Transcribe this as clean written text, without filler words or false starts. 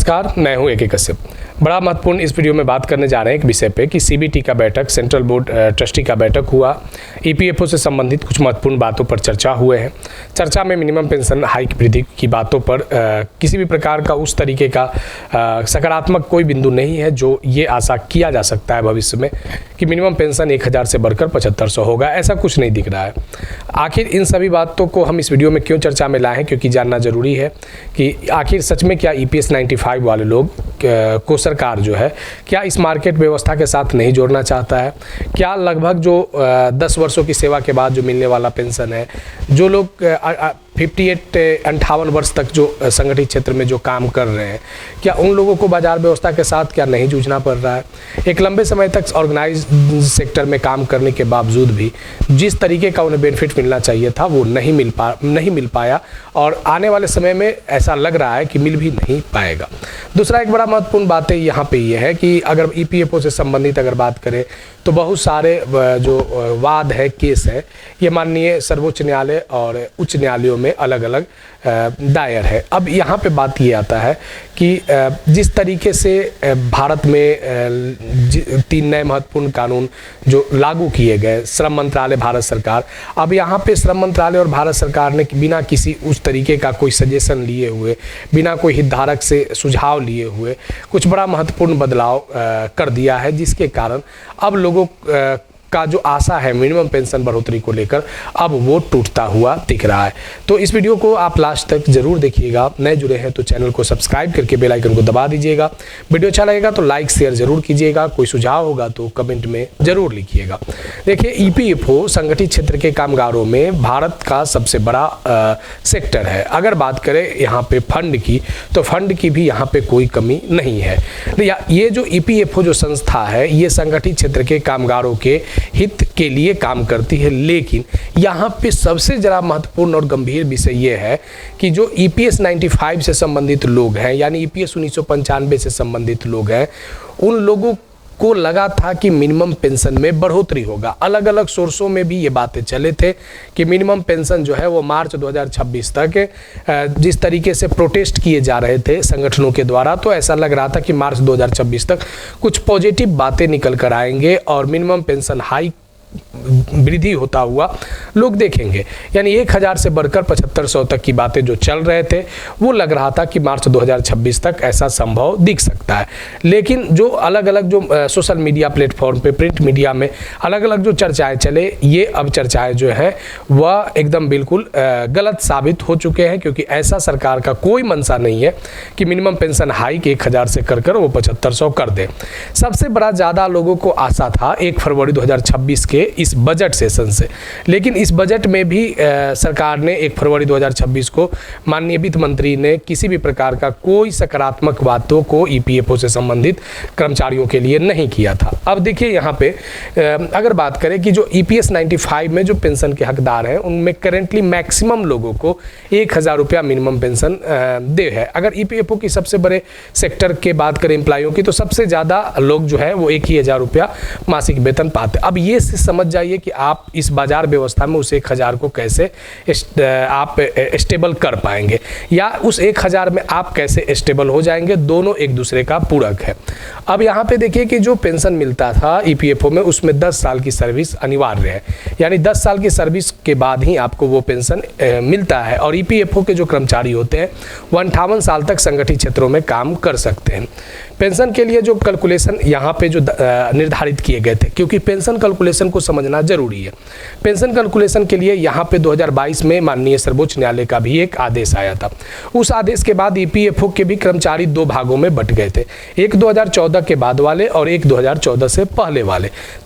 नमस्कार, मैं हूं ए.के. कश्यप। बड़ा महत्वपूर्ण इस वीडियो में बात करने जा रहे हैं एक विषय पे कि सीबीटी का बैठक, सेंट्रल बोर्ड ट्रस्टी का बैठक हुआ। ईपीएफओ से संबंधित कुछ महत्वपूर्ण बातों पर चर्चा हुए हैं। चर्चा में मिनिमम पेंशन हाइक वृद्धि की बातों पर किसी भी प्रकार का उस तरीके का सकारात्मक कोई बिंदु नहीं है जो ये आशा किया जा सकता है भविष्य में कि मिनिमम पेंशन 1000 से बढ़कर 7500 होगा। ऐसा कुछ नहीं दिख रहा है। आखिर इन सभी बातों को हम इस वीडियो में क्यों चर्चा में लाए हैं, क्योंकि जानना जरूरी है कि आखिर सच में क्या EPS 95 वाले लोग को सरकार जो है क्या इस मार्केट व्यवस्था के साथ नहीं जोड़ना चाहता है। क्या लगभग जो 10 वर्षों की सेवा के बाद जो मिलने वाला पेंशन है, जो लोग 58 वर्ष तक जो संगठित क्षेत्र में जो काम कर रहे हैं, क्या उन लोगों को बाजार व्यवस्था के साथ क्या नहीं जूझना पड़ रहा है। एक लंबे समय तक ऑर्गेनाइज सेक्टर में काम करने के बावजूद भी जिस तरीके का उन्हें बेनिफिट मिलना चाहिए था वो नहीं मिल पाया और आने वाले समय में ऐसा लग रहा है कि मिल भी नहीं पाएगा। दूसरा एक बड़ा महत्वपूर्ण बात है यहाँ पे ये है कि अगर EPFO से संबंधित अगर बात करें तो बहुत सारे जो वाद है, केस है, ये माननीय सर्वोच्च न्यायालय और उच्च न्यायालयों में अलग अलग दायर है। अब यहाँ पे बात ये आता है कि जिस तरीके से भारत में 3 नए महत्वपूर्ण कानून जो लागू किए गए, श्रम मंत्रालय, भारत सरकार, अब यहाँ पे श्रम मंत्रालय और भारत सरकार ने बिना किसी उस तरीके का कोई सजेशन लिए हुए, बिना कोई हितधारक से सुझाव लिए हुए कुछ बड़ा महत्वपूर्ण बदलाव कर दिया है, जिसके कारण अब लोगों का जो आशा है मिनिमम पेंशन बढ़ोतरी को लेकर अब वो टूटता हुआ दिख रहा है। तो इस वीडियो को आप लास्ट तक जरूर देखिएगा। नए जुड़े हैं तो चैनल को सब्सक्राइब करके बेल आइकन को दबा दीजिएगा। वीडियो अच्छा लगेगा तो लाइक शेयर जरूर कीजिएगा। कोई सुझाव होगा तो कमेंट में जरूर लिखिएगा। देखिए, EPFO संगठित क्षेत्र के कामगारों में भारत का सबसे बड़ा सेक्टर है। अगर बात करें यहाँ पे फंड की, तो फंड की भी यहाँ पे कोई कमी नहीं है। ये जो EPFO जो संस्था है ये संगठित क्षेत्र के कामगारों के हित के लिए काम करती है, लेकिन यहाँ पे सबसे ज़रा महत्वपूर्ण और गंभीर विषय ये है कि जो EPS 95 से संबंधित लोग हैं, यानी EPS 1995 से संबंधित लोग हैं, उन लोगों को लगा था कि मिनिमम पेंशन में बढ़ोतरी होगा। अलग अलग सोर्सों में भी ये बातें चले थे कि मिनिमम पेंशन जो है वो मार्च 2026 तक, जिस तरीके से प्रोटेस्ट किए जा रहे थे संगठनों के द्वारा, तो ऐसा लग रहा था कि मार्च 2026 तक कुछ पॉजिटिव बातें निकल कर आएंगे और मिनिमम पेंशन हाई वृद्धि होता हुआ लोग देखेंगे। यानी 1000 से बढ़कर 7500 तक की बातें जो चल रहे थे वो लग रहा था कि मार्च 2026 तक ऐसा संभव दिख सकता है। लेकिन जो अलग अलग जो सोशल मीडिया प्लेटफॉर्म पे, प्रिंट मीडिया में अलग अलग जो चर्चाएं चले, ये अब चर्चाएं जो है वह एकदम बिल्कुल गलत साबित हो चुके हैं, क्योंकि ऐसा सरकार का कोई मंशा नहीं है कि मिनिमम पेंशन हाइक 1000 से कर वो 7500 कर दे। सबसे बड़ा ज़्यादा लोगों को आशा था 1 फरवरी 2026 के इस बजट सेशन से, लेकिन इस बजट में भी सरकार ने 1 फरवरी 2026 को माननीय वित्त मंत्री ने किसी भी प्रकार का कोई सकारात्मक बातों को EPFO से संबंधित कर्मचारियों के लिए नहीं किया था। अब देखिए यहाँ पे अगर बात करें कि जो EPS 95 में जो पेंशन के हकदार हैं उनमें करेंटली मैक्सिमम लोगों को 1000 रुपया मिनिमम पेंशन दे है। अगर EPFO की सबसे बड़े सेक्टर के बात करें एम्प्लॉयों की, तो सबसे ज़्यादा लोग जो है वो 1000 रुपया मासिक वेतन पाते। अब ये समझ जाइए कि आप इस बाजार व्यवस्था में उस 1000 को कैसे आप स्टेबल कर पाएंगे, या उस 1000 में आप कैसे स्टेबल हो जाएंगे। दोनों एक दूसरे का पूरक है। अब यहाँ पे देखिए कि जो पेंशन मिलता था EPFO में, उसमें 10 साल की सर्विस अनिवार्य है, यानी 10 साल की सर्विस के बाद ही आपको वो पेंशन मिलता है। और EPFO के जो कर्मचारी होते हैं वो 58 साल तक संगठित क्षेत्रों में काम कर सकते हैं। पेंशन के लिए जो कैलकुलेशन यहाँ पे जो निर्धारित किए गए थे, क्योंकि पेंशन कैलकुलेशन को समझना जरूरी है। पेंशन कैलकुलेशन के लिए यहाँ पे 2022 में माननीय सर्वोच्च न्यायालय का भी एक आदेश आया था। उस आदेश के बाद EPFO के भी कर्मचारी 2 भागों में बंट गए थे, एक 2014 के बाद वाले और एक 2014 से पहले वाले। तो